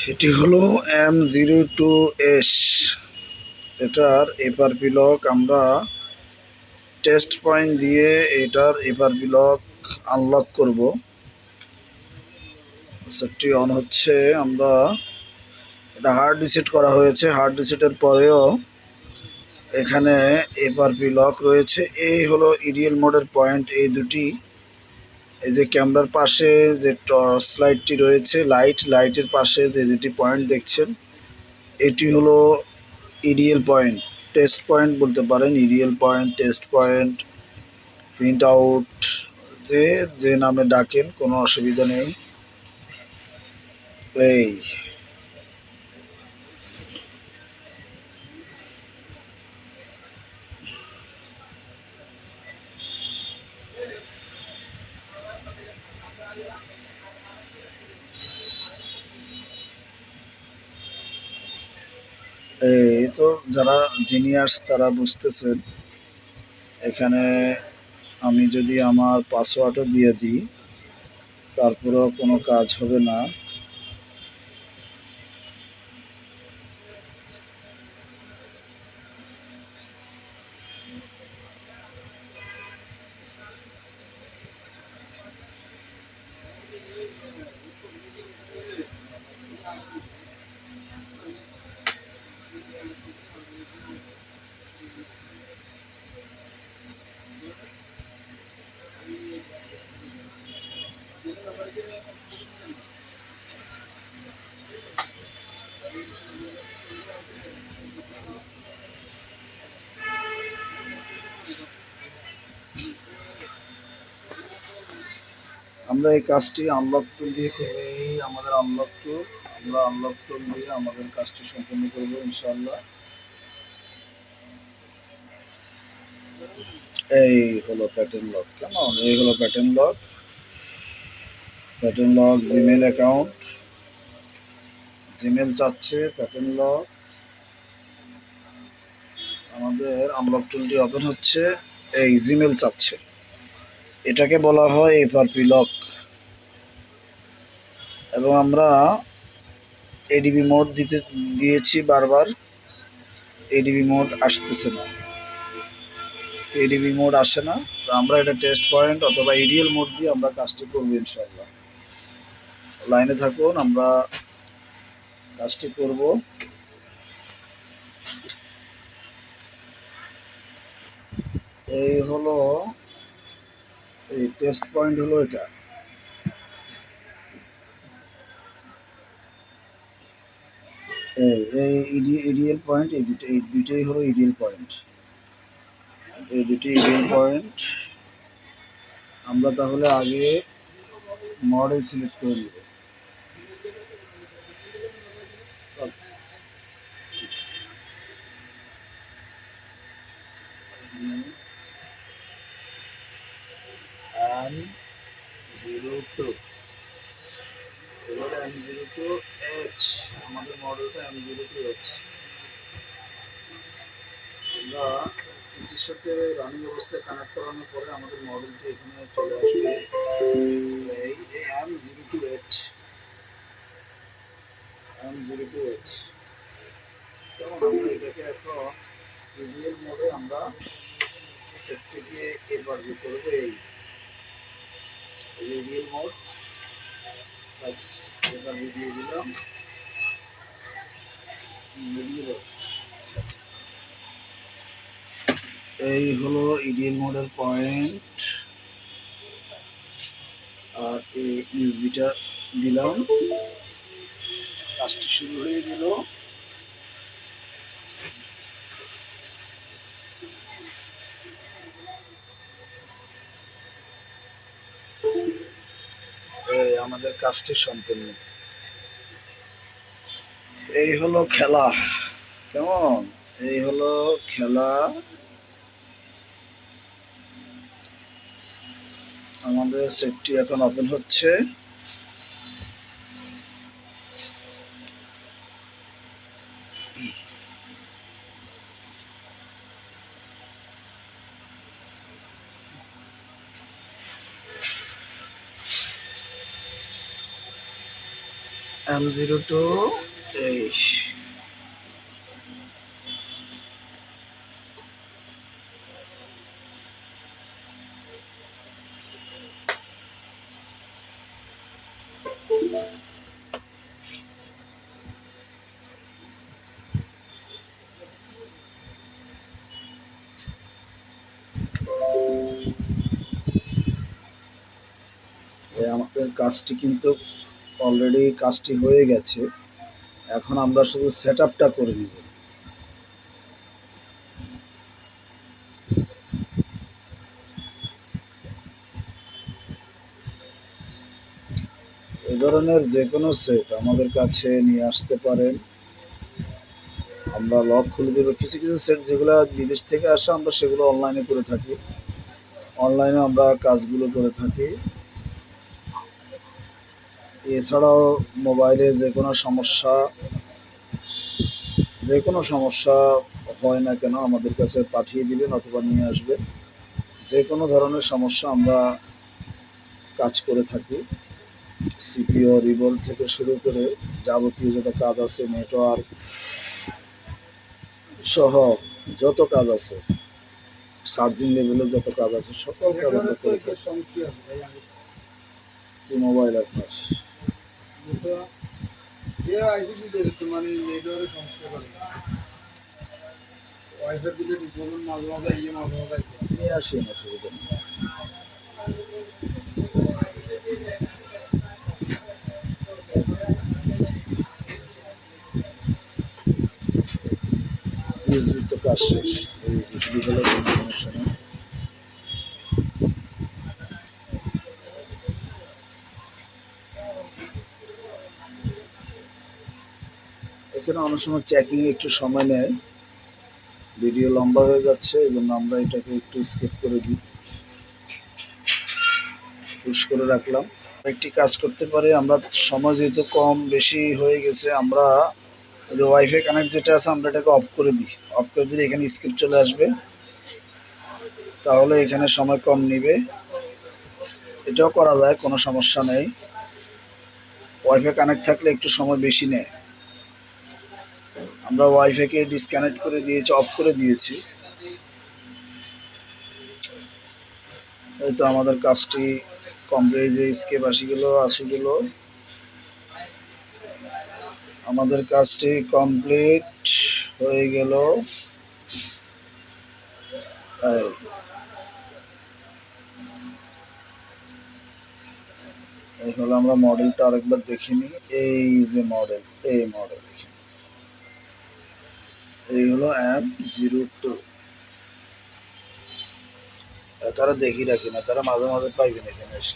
এটি হলো M02S। এটার এফআরপি লক আমরা টেস্ট পয়েন্ট দিয়ে এটার এফআরপি লক আনলক করব। সেটটি অন হচ্ছে। আমরা এটা হার্ড রিসেট করা হয়েছে। হার্ড রিসেটের পরেও এখানে এফআরপি লক রয়েছে। এই হলো ইডিএল মোডের পয়েন্ট, এই দুটি। এই যে ক্যামেরার পাশে যে টর্চ লাইটটি রয়েছে, লাইটের পাশে যে দুটি পয়েন্ট দেখছেন, এটি হলো ইডিএল পয়েন্ট, টেস্ট পয়েন্ট বলতে পারেন। EDL point, test point, print out, যে যে নামে ডাকেন কোনো অসুবিধা নেই। এই তো যারা জিনিয়ার্স তারা বুঝতেছেন। এখানে আমি যদি আমার পাসওয়ার্ডও দিয়ে দিই তারপরেও কোনো কাজ হবে না। আমরা এই কাজটি আনলক টুল দিয়ে করবো। এই আমাদের আনলক টুল, আমরা আনলক টুল দিয়ে আমাদের কাজটি সম্পূর্ণ করবো ইনশাআল্লাহ। এই হলো প্যাটার্ন লক। কেমন? এই হলো pattern lock. Pattern lock Gmail account, Gmail চাচ্ছে প্যাটার্ন লক। আমাদের আনলক টুলটি ওপেন হচ্ছে। এই জিমেল চাচ্ছে, এটাকে বলা হয় এফআরপি লক। এবং আমরা এডিবি মোড দিয়েছি বারবার, এডিবি মোড আসতেছে না। এডিবি মোড আসে না, তো আমরা এটা টেস্ট পয়েন্ট অথবা ইডিএল মোড দিয়ে আমরা কাজটি করবো ইনশাআল্লাহ। লাইনে থাকুন, আমরা কাজটি করব। এই হলো এই টেস্ট পয়েন্ট হলো এটা। এই ইডিএল পয়েন্ট, এই দুটোই হলো ইডিএল পয়েন্ট। এই দুটি ইডিএল পয়েন্ট। আমরা তাহলে আগে মডেল সিলেক্ট করে নেব। M02, এবার M02H, আমাদের মডেলটা M02H। আমরা পিসির সাথে রানিং অবস্থায় কানেক্ট করানোর পরে আমাদের মডেলটি এখানে চলে আসবে। এই M02H, M02H। যেমন আমরা এটাকে এখন ইডিএল মোডে আমরা সেটটিকে এবার করবো। এই ইডিএল মোড, বাস এবার দিয়ে দিলাম। এই হলো ইডিএল মোডের পয়েন্ট। আর এই ইউএসবিটা দিলাম, কাজটি শুরু হয়ে গেল। এই আমাদের কাজটি সম্পূর্ণ। এই হলো খেলা। কেমন? এই হলো খেলা। আমাদের সেটটি এখন ওপেন হচ্ছে। M02 এই আমাদের কাজটি কিন্তু অলরেডি কাজটি হয়ে গেছে। এখন আমরা শুধু সেট আপটা করে নিব। এই ধরনের যে কোনো সেট আমাদের কাছে নিয়ে আসতে পারেন, আমরা লক খুলে দেবো। কিছু কিছু সেট যেগুলো বিদেশ থেকে আসে আমরা সেগুলো অনলাইনে করে থাকি, অনলাইনে আমরা কাজগুলো করে থাকি। এছাড়াও মোবাইলে যে কোনো সমস্যা হয় না কেন আমাদের কাছে পাঠিয়ে দিবেন অথবা নিয়ে আসবেন। যে কোনো ধরনের সমস্যা আমরা কাজ করে থাকি। সিপিইউ রিবল থেকে শুরু করে যাবতীয় যত কাজ আছে, নেটওয়ার্ক সহ যত কাজ আছে, চার্জিং লেভেলে যত কাজ আছে সকল কাজ আমরা করে থাকি। কি মোবাইল আপনার? নিয়ে আসি, অসুবিধা নেই। ইউএসবি তো কাজ শেষ, ইউএসবি হলে কোনো সমস্যা নেই। এখানে অনেক সময় চেকিং একটু সময় নেয়, ভিডিও লম্বা হয়ে যাচ্ছে, এই জন্য আমরা এটাকে একটু স্কিপ করে দিই, পুশ করে রাখলাম। একটি কাজ করতে পারি আমরা, সময় যেহেতু কম বেশি হয়ে গেছে, আমরা যে ওয়াইফাই কানেক্ট যেটা আছে আমরা এটাকে অফ করে দিই। অফ করে দিলে এখানে স্কিপ চলে আসবে, তাহলে এখানে সময় কম নিবে। এটাও করা যায়, কোনো সমস্যা নেই। ওয়াইফাই কানেক্ট থাকলে একটু সময় বেশি নেয়। আমরা ওয়াইফাইকে ডিসকানেক্ট করে দিয়েছি, অফ করে দিয়েছি। এই তো আমাদের কাজটি কমপ্লিট। যে স্কেপ আসি গেল, আমাদের কাজটি কমপ্লিট হয়ে গেল। এই হলো, আমরা মডেলটা আরেকবার দেখে নিই। এই যে মডেল, এই মডেল, এই হলো M02। তারা দেখি রাখি না, তারা মাঝে মাঝে পাইবেন এখানে এসে।